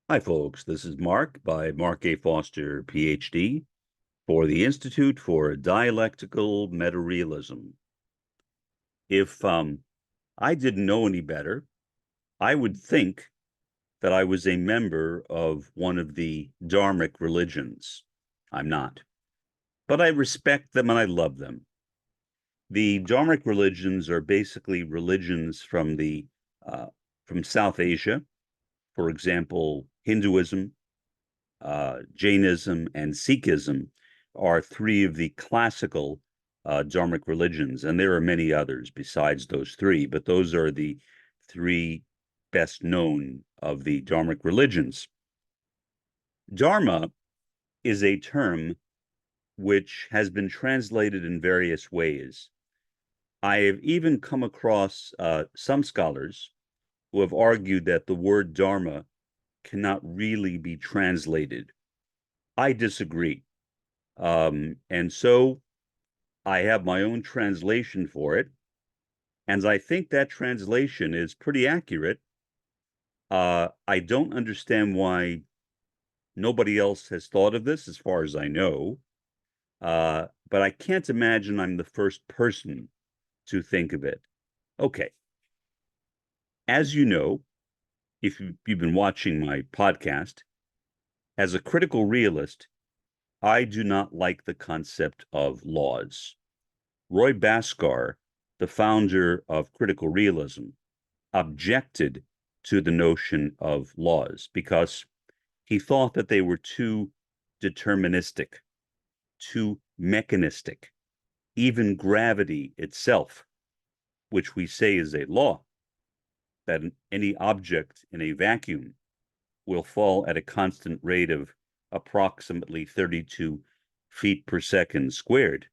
Hi, folks. This is Mark by Mark A. Foster, Ph.D., for the Institute for Dialectical Metarealism. If I didn't know any better, I would think that I was a member of one of the Dharmic religions. I'm not, but I respect them and I love them. The Dharmic religions are basically religions uh, from South Asia. For example, Hinduism, Jainism, and Sikhism are three of the classical Dharmic religions, and there are many others besides those three, but those are the three best known of the Dharmic religions. Dharma is a term which has been translated in various ways. I have even come across some scholars who have argued that the word Dharma cannot really be translated. I disagree. And so I have my own translation for it. And I think that translation is pretty accurate. I don't understand why nobody else has thought of this, as far as I know. But I can't imagine I'm the first person to think of it. Okay. As you know, if you've been watching my podcast, as a critical realist, I do not like the concept of laws. Roy Bhaskar, the founder of critical realism, objected to the notion of laws because he thought that they were too deterministic, too mechanistic. Even gravity itself, which we say is a law, that any object in a vacuum will fall at a constant rate of approximately 32 feet per second squared,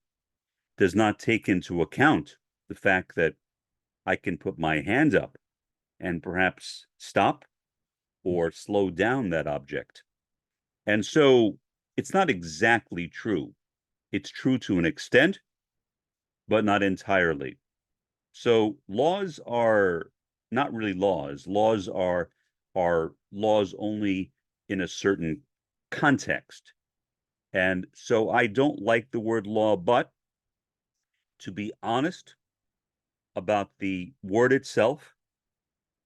does not take into account the fact that I can put my hand up and perhaps stop or slow down that object. And so it's not exactly true. It's true to an extent, but not entirely. So laws are not really laws. Laws are laws only in a certain context. And so I don't like the word law, but to be honest about the word itself,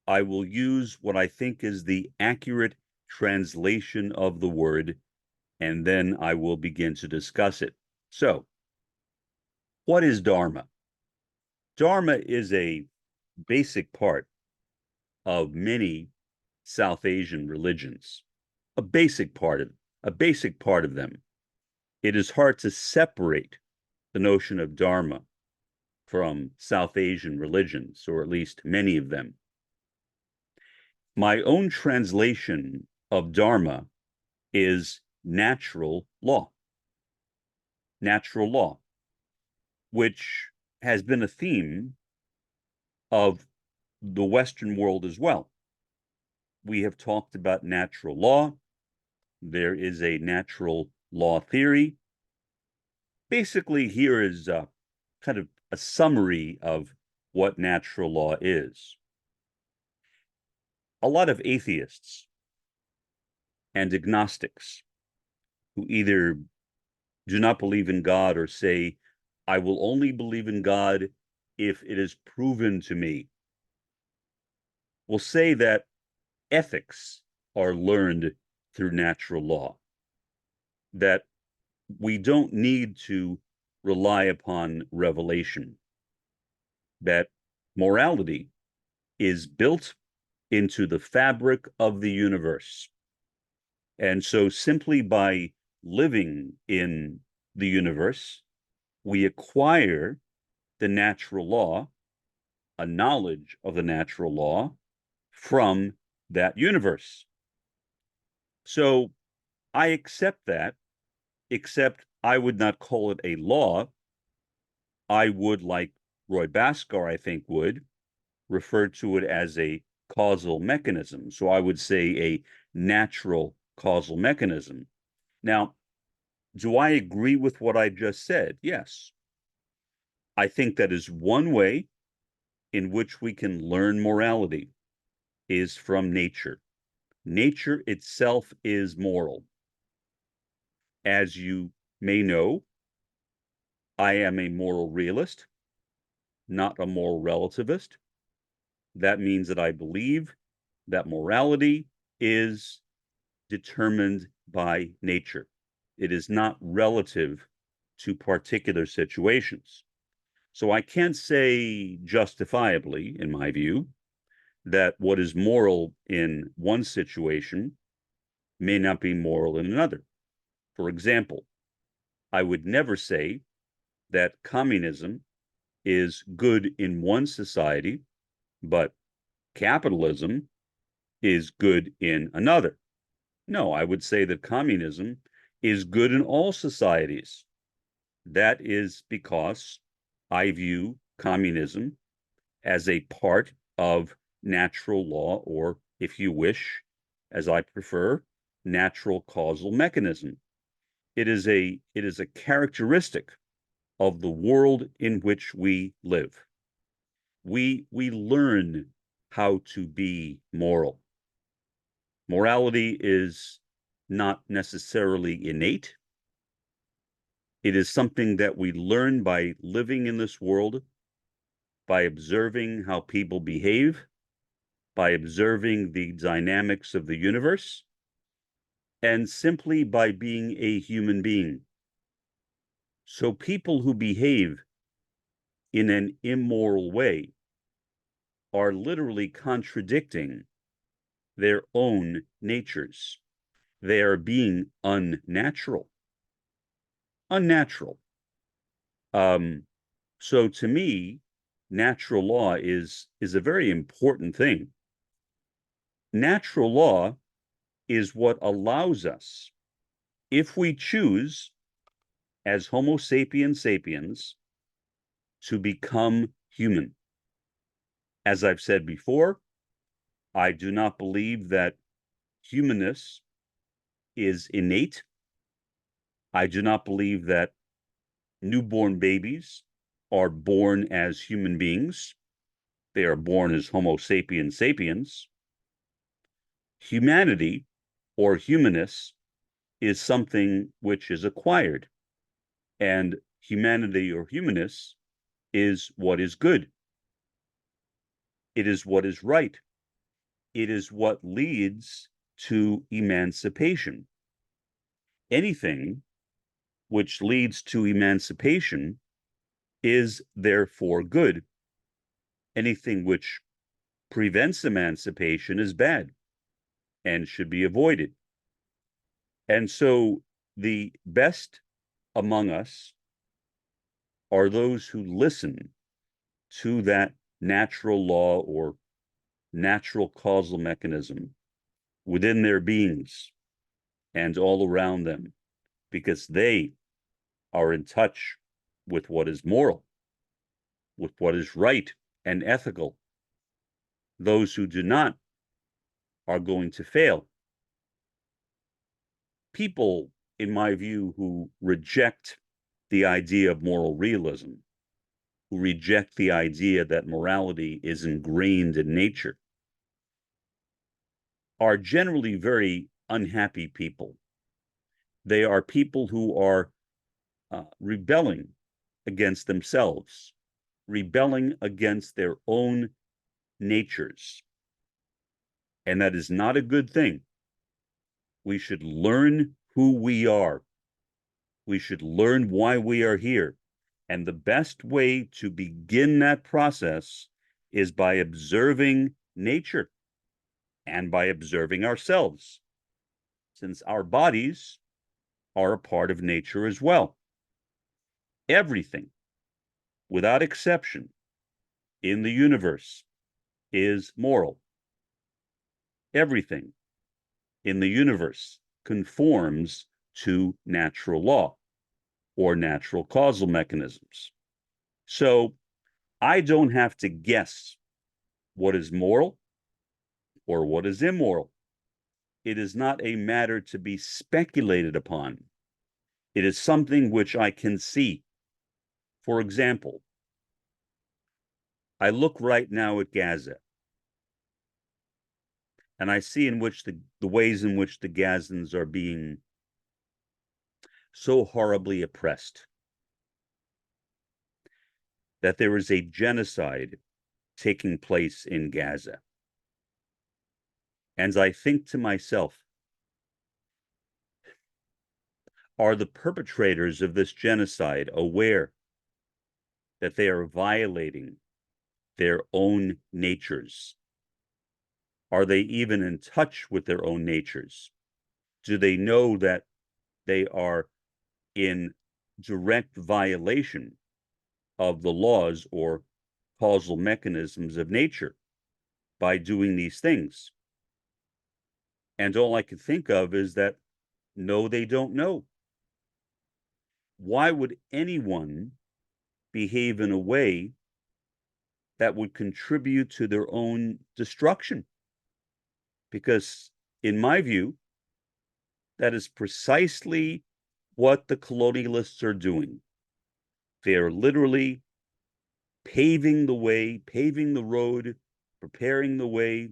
I will use what I think is the accurate translation of the word, and then I will begin to discuss it. So, what is Dharma? Dharma is a basic part of many South Asian religions, a basic part of a basic part of them. It is hard to separate the notion of Dharma from South Asian religions, or at least many of them. My own translation of Dharma is natural law. Natural law, which has been a theme of the Western world as well. We have talked about natural law. There is a natural law theory. Basically, here is kind of a summary of what natural law is. A lot of atheists and agnostics who either do not believe in God or say, I will only believe in God if it is proven to me, will say that ethics are learned through natural law, that we don't need to rely upon revelation, that morality is built into the fabric of the universe. And so simply by living in the universe, we acquire the natural law, a knowledge of the natural law from that universe. So I accept that, except I would not call it a law. I would, like Roy Bhaskar, I think, would refer to it as a causal mechanism. So I would say a natural causal mechanism. Now, do I agree with what I just said? Yes. I think that is one way in which we can learn morality is from nature. Nature itself is moral. As you may know, I am a moral realist, not a moral relativist. That means that I believe that morality is determined by nature. It is not relative to particular situations. So I can't say justifiably, in my view, that what is moral in one situation may not be moral in another. For example, I would never say that communism is good in one society, but capitalism is good in another. No, I would say that communism is good in all societies. That is because I view communism as a part of natural law, or if you wish, as I prefer, natural causal mechanism. It is a characteristic of the world in which we live. We learn how to be moral. Morality is not necessarily innate. It is something that we learn by living in this world, by observing how people behave, by observing the dynamics of the universe, and simply by being a human being. So people who behave in an immoral way are literally contradicting their own natures. They are being unnatural. Unnatural. So to me, natural law is a very important thing. Natural law is what allows us, if we choose, as Homo sapiens sapiens, to become human. As I've said before, I do not believe that humanness is innate. I do not believe that newborn babies are born as human beings. They are born as Homo sapiens sapiens. Humanity or humanness is something which is acquired, and humanity or humanness is what is good. It is what is right. It is what leads to emancipation. Anything which leads to emancipation is therefore good. Anything which prevents emancipation is bad and should be avoided. And so the best among us are those who listen to that natural law or natural causal mechanism within their beings and all around them, because they are in touch with what is moral, with what is right and ethical. Those who do not are going to fail. People, in my view, who reject the idea of moral realism, who reject the idea that morality is ingrained in nature, are generally very unhappy people. They are people who are rebelling against themselves, rebelling against their own natures. And that is not a good thing. We should learn who we are. We should learn why we are here. And the best way to begin that process is by observing nature and by observing ourselves, since our bodies are a part of nature as well. Everything, without exception, in the universe is moral. Everything in the universe conforms to natural law or natural causal mechanisms. So I don't have to guess what is moral or what is immoral. It is not a matter to be speculated upon. It is something which I can see. For example, I look right now at Gaza. And I see in which the ways in which the Gazans are being so horribly oppressed, that there is a genocide taking place in Gaza. And I think to myself, are the perpetrators of this genocide aware that they are violating their own natures? Are they even in touch with their own natures? Do they know that they are in direct violation of the laws or causal mechanisms of nature by doing these things? And all I can think of is that no, they don't know. Why would anyone behave in a way that would contribute to their own destruction? Because, in my view, that is precisely what the colonialists are doing. They are literally paving the way, paving the road, preparing the way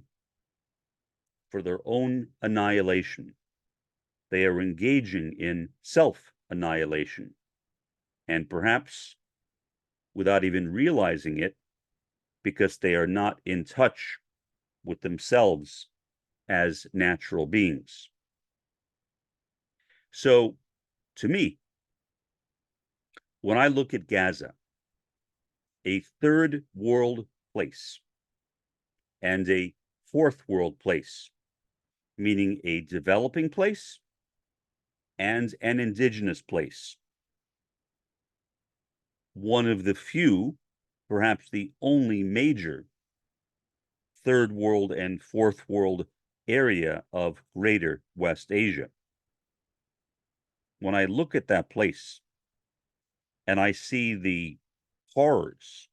for their own annihilation. They are engaging in self-annihilation. And perhaps without even realizing it, because they are not in touch with themselves as natural beings. So, to me, when I look at Gaza, a third world place and a fourth world place, meaning a developing place and an indigenous place, one of the few, perhaps the only major third world and fourth world area of greater West Asia. When I look at that place and I see the horrors,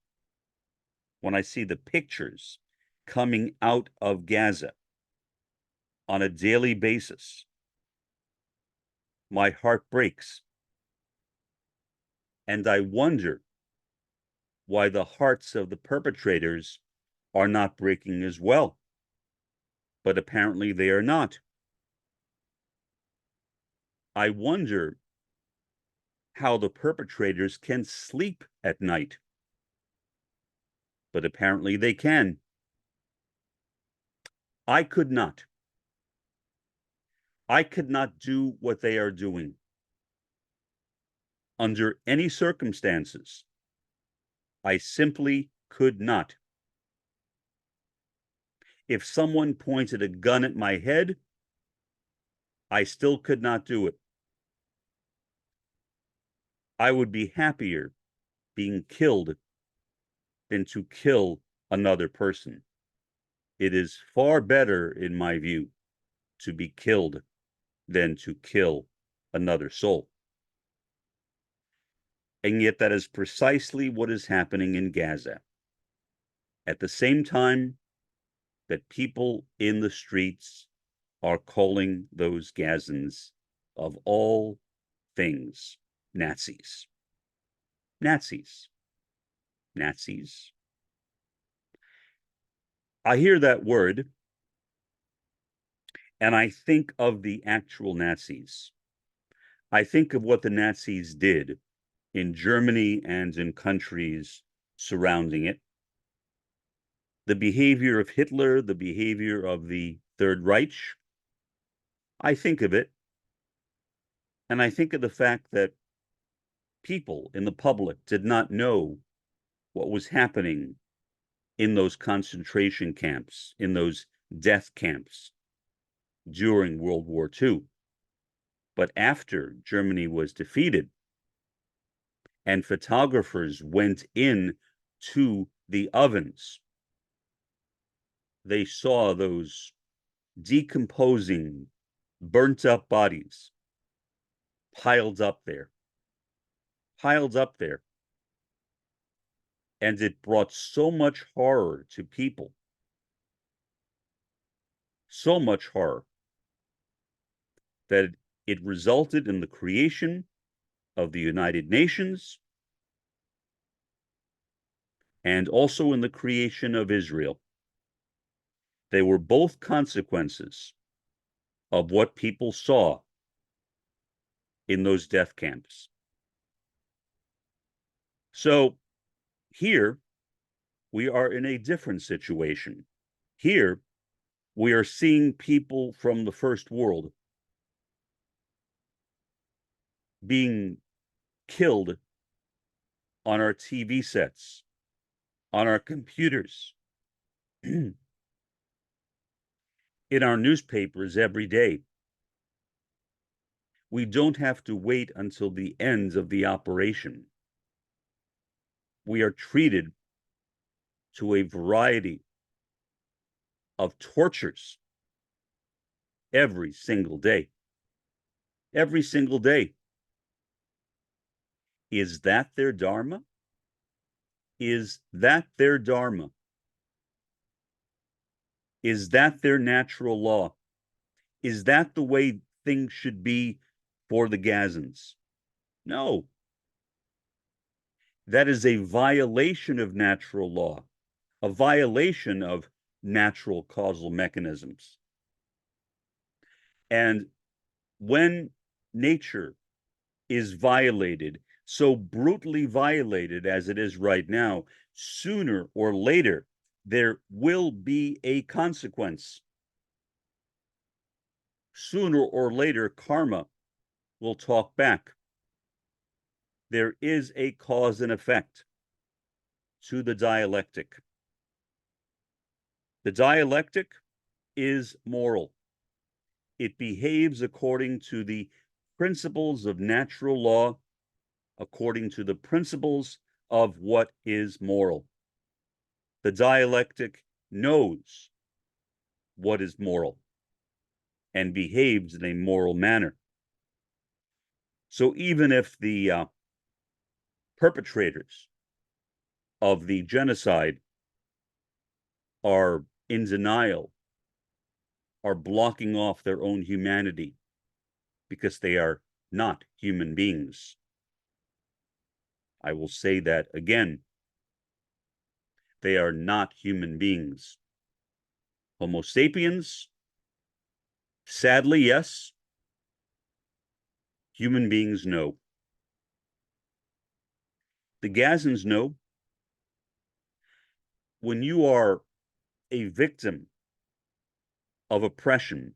when I see the pictures coming out of Gaza on a daily basis, my heart breaks. And I wonder why the hearts of the perpetrators are not breaking as well. But apparently they are not. I wonder how the perpetrators can sleep at night. But apparently they can. I could not. I could not do what they are doing under any circumstances. I simply could not. If someone pointed a gun at my head, I still could not do it. I would be happier being killed than to kill another person. It is far better, in my view, to be killed than to kill another soul. And yet that is precisely what is happening in Gaza. At the same time that people in the streets are calling those Gazans, of all things, Nazis. Nazis. Nazis. I hear that word and I think of the actual Nazis. I think of what the Nazis did in Germany and in countries surrounding it. The behavior of Hitler, the behavior of the Third Reich. I think of it, and I think of the fact that people in the public did not know what was happening in those concentration camps, in those death camps during World War II. But after Germany was defeated and photographers went in to the ovens, they saw those decomposing, burnt up bodies piled up there, piled up there. And it brought so much horror to people, so much horror, that it resulted in the creation of the United Nations and also in the creation of Israel. They were both consequences of what people saw in those death camps. So here we are in a different situation. Here we are seeing people from the first world being killed on our TV sets, on our computers, in our newspapers every day. We don't have to wait until the end of the operation. We are treated to a variety of tortures every single day. Every single day. Is that their Dharma? Is that their Dharma? Is that their natural law? Is that the way things should be for the Gazans? No. That is a violation of natural law, a violation of natural causal mechanisms. And when nature is violated, so brutally violated as it is right now, sooner or later, there will be a consequence. Sooner or later, karma will talk back. There is a cause and effect to the dialectic. The dialectic is moral. It behaves according to the principles of natural law, according to the principles of what is moral. The dialectic knows what is moral and behaves in a moral manner. So even if the perpetrators of the genocide are in denial, are blocking off their own humanity because they are not human beings, I will say that again. They are not human beings. Homo sapiens, sadly, yes. Human beings, no. The Gazans know. When you are a victim of oppression,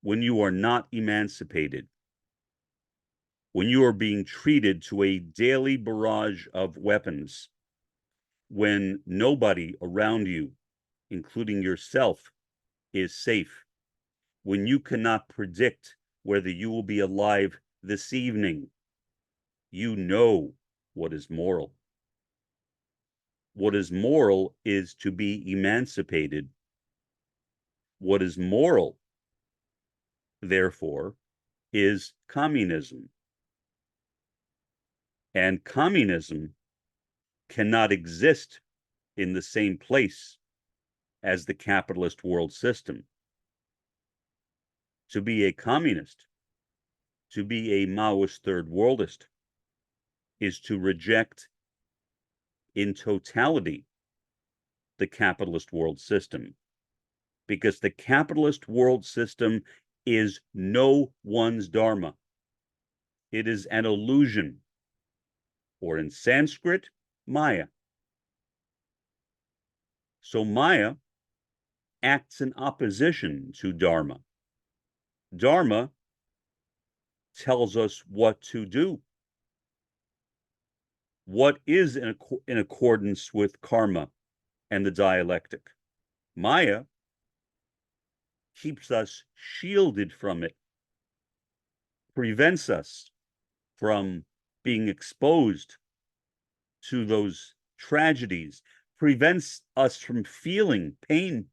when you are not emancipated, when you are being treated to a daily barrage of weapons, when nobody around you, including yourself, is safe, when you cannot predict whether you will be alive this evening, you know what is moral. What is moral is to be emancipated. What is moral, therefore, is communism. And communism cannot exist in the same place as the capitalist world system. To be a communist, to be a Maoist-Third worldist, is to reject in totality the capitalist world system, because the capitalist world system is no one's Dharma. It is an illusion, or in Sanskrit, Maya. So Maya acts in opposition to Dharma. Dharma tells us what to do, what is in accordance with karma and the dialectic. Maya keeps us shielded from it, prevents us from being exposed to those tragedies, prevents us from feeling pain,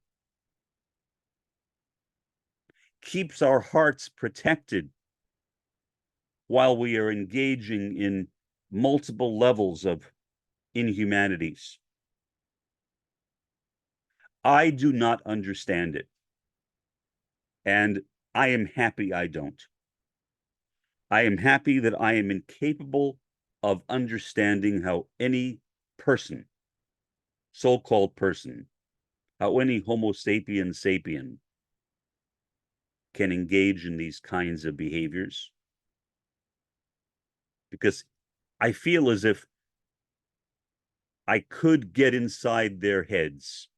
keeps our hearts protected while we are engaging in multiple levels of inhumanities. I do not understand it, and I am happy I don't. I am happy that I am incapable of understanding how any person, so-called person, how any Homo sapiens sapien can engage in these kinds of behaviors, because I feel as if I could get inside their heads,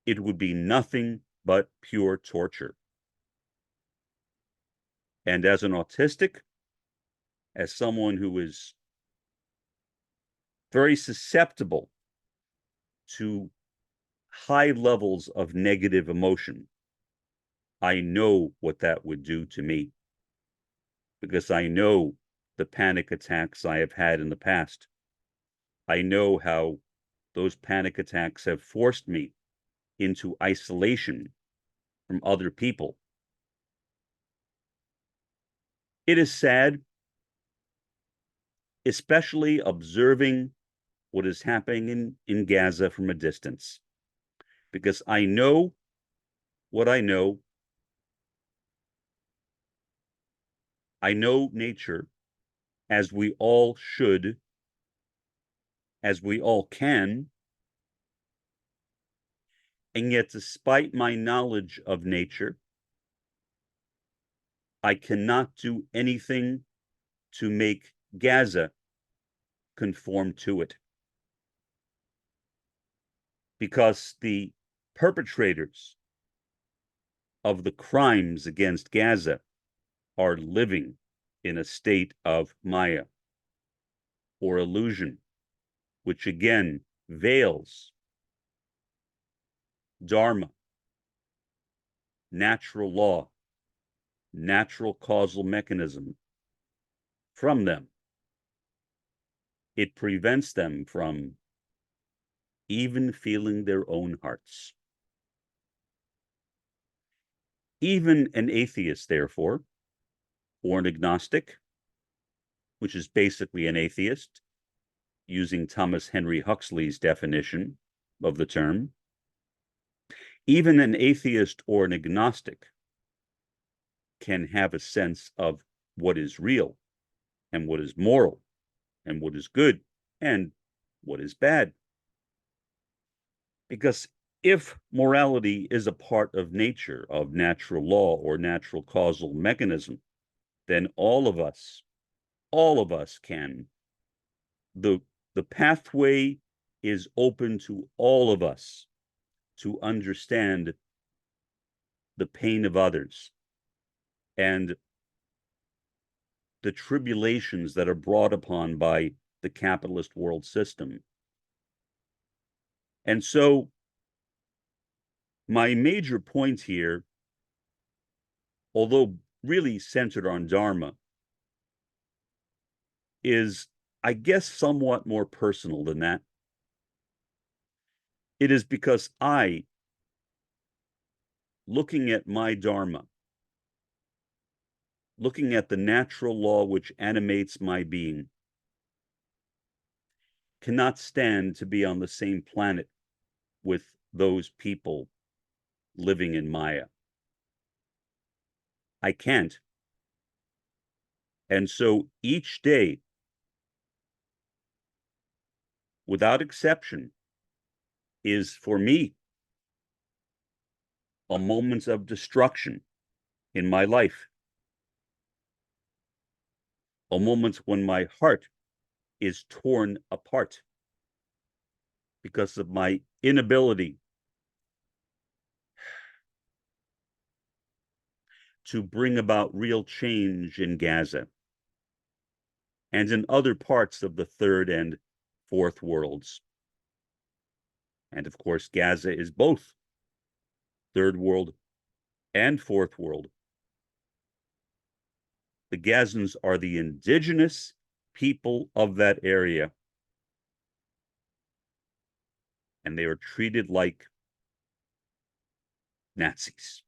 it would be nothing but pure torture. And as an autistic, as someone who is very susceptible to high levels of negative emotion, I know what that would do to me, because I know the panic attacks I have had in the past. I know how those panic attacks have forced me into isolation from other people. It is sad, especially observing what is happening in Gaza from a distance, because I know what I know. I know nature, as we all should, as we all can. And yet, despite my knowledge of nature, I cannot do anything to make Gaza conform to it, because the perpetrators of the crimes against Gaza are living in a state of Maya or illusion, which again veils Dharma, natural law, natural causal mechanism from them. It prevents them from even feeling their own hearts. Even an atheist, therefore, or an agnostic, which is basically an atheist, using Thomas Henry Huxley's definition of the term, even an atheist or an agnostic can have a sense of what is real and what is moral and what is good and what is bad. Because if morality is a part of nature, of natural law or natural causal mechanism, then all of us can. The pathway is open to all of us to understand the pain of others and the tribulations that are brought upon by the capitalist world system. And so my major point here, although really centered on Dharma, is, I guess, somewhat more personal than that. It is because I, looking at my Dharma, looking at the natural law which animates my being, cannot stand to be on the same planet with those people living in Maya. I can't. And so each day, without exception, is for me a moment of destruction in my life, a moment when my heart is torn apart because of my inability to bring about real change in Gaza and in other parts of the third and fourth worlds. And of course, Gaza is both third world and fourth world. The Gazans are the indigenous people of that area, and they are treated like Nazis.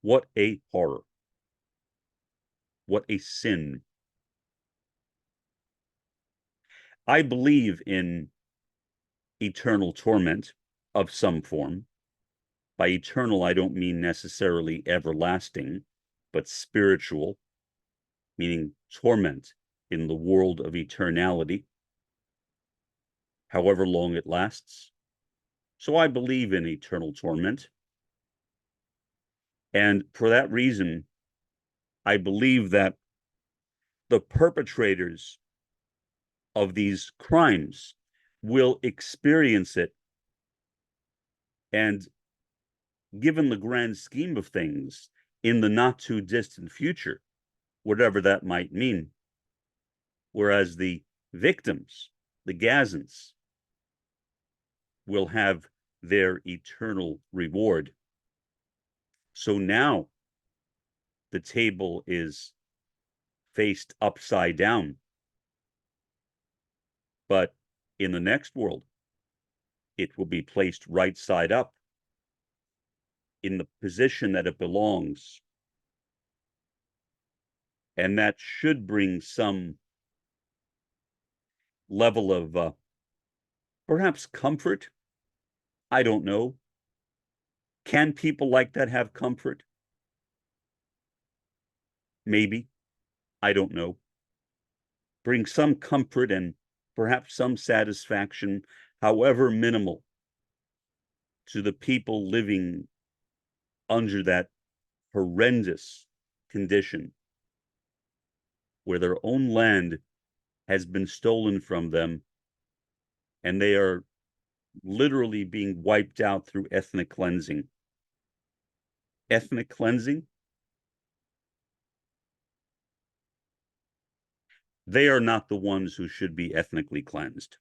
What a horror. What a sin. I believe in eternal torment of some form. By eternal, I don't mean necessarily everlasting, but spiritual, meaning torment in the world of eternality. however long it lasts. So I believe in eternal torment. And for that reason, I believe that the perpetrators of these crimes will experience it. And given the grand scheme of things, in the not too distant future, whatever that might mean, whereas the victims, the Gazans, will have their eternal reward. So now the table is faced upside down. But in the next world, it will be placed right side up in the position that it belongs. And that should bring some level of perhaps comfort. I don't know. Can people like that have comfort? Maybe. I don't know. Bring some comfort and perhaps some satisfaction, however minimal, to the people living under that horrendous condition where their own land has been stolen from them and they are literally being wiped out through ethnic cleansing. Ethnic cleansing? They are not the ones who should be ethnically cleansed.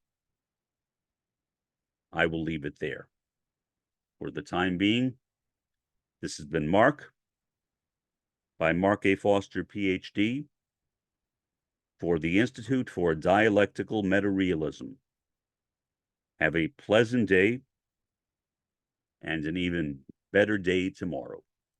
I will leave it there. For the time being, this has been Mark, by Mark A. Foster, Ph.D., for the Institute for Dialectical Meta-Realism. Have a pleasant day and an even better day tomorrow.